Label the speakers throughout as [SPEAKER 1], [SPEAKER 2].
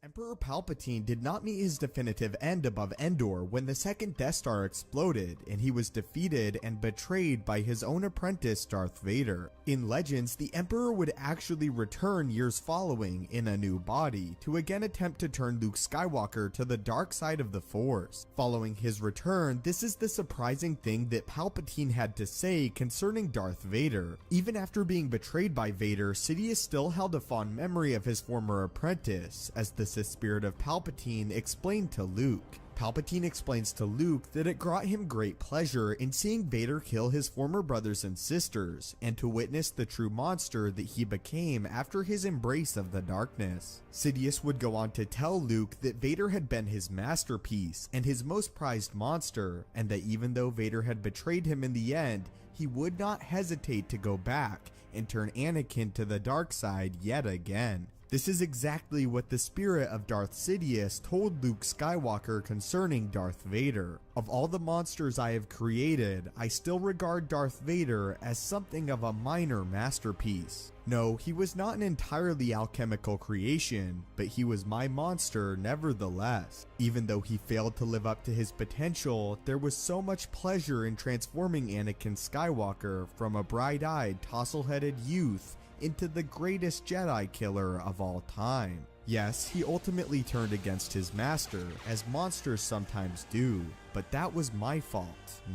[SPEAKER 1] Emperor Palpatine did not meet his definitive end above Endor when the second Death Star exploded and he was defeated and betrayed by his own apprentice Darth Vader. In Legends, the Emperor would actually return years following in a new body to again attempt to turn Luke Skywalker to the dark side of the Force. Following his return, this is the surprising thing that Palpatine had to say concerning Darth Vader. Even after being betrayed by Vader, Sidious still held a fond memory of his former apprentice, as the Sith spirit of Palpatine explained to Luke. Palpatine explains to Luke that it brought him great pleasure in seeing Vader kill his former brothers and sisters, and to witness the true monster that he became after his embrace of the darkness. Sidious would go on to tell Luke that Vader had been his masterpiece and his most prized monster, and that even though Vader had betrayed him in the end, he would not hesitate to go back and turn Anakin to the dark side yet again. This is exactly what the spirit of Darth Sidious told Luke Skywalker concerning Darth Vader. Of all the monsters I have created, I still regard Darth Vader as something of a minor masterpiece. No, he was not an entirely alchemical creation, but he was my monster nevertheless. Even though he failed to live up to his potential, there was so much pleasure in transforming Anakin Skywalker from a bright-eyed, tousle-headed youth into the greatest Jedi killer of all time. Yes, he ultimately turned against his master, as monsters sometimes do, but that was my fault,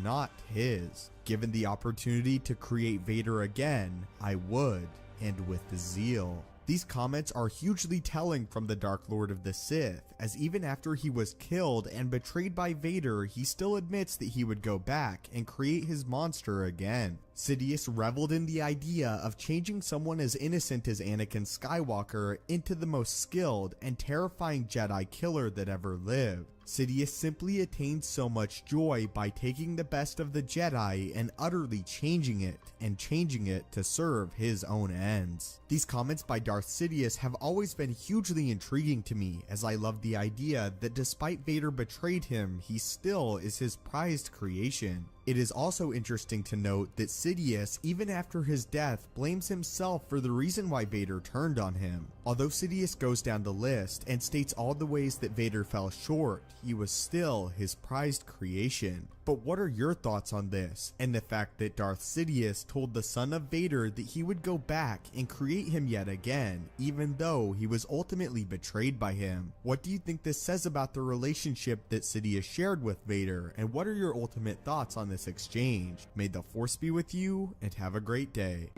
[SPEAKER 1] not his. Given the opportunity to create Vader again, I would, and with zeal. These comments are hugely telling from the Dark Lord of the Sith, as even after he was killed and betrayed by Vader, he still admits that he would go back and create his monster again. Sidious reveled in the idea of changing someone as innocent as Anakin Skywalker into the most skilled and terrifying Jedi killer that ever lived. Sidious simply attained so much joy by taking the best of the Jedi and utterly changing it to serve his own ends. These comments by Darth Sidious have always been hugely intriguing to me, as I love the idea that despite Vader betrayed him, he still is his prized creation. It is also interesting to note that Sidious, even after his death, blames himself for the reason why Vader turned on him. Although Sidious goes down the list and states all the ways that Vader fell short, he was still his prized creation. But what are your thoughts on this, and the fact that Darth Sidious told the son of Vader that he would go back and create him yet again, even though he was ultimately betrayed by him? What do you think this says about the relationship that Sidious shared with Vader, and what are your ultimate thoughts on this exchange? May the Force be with you, and have a great day.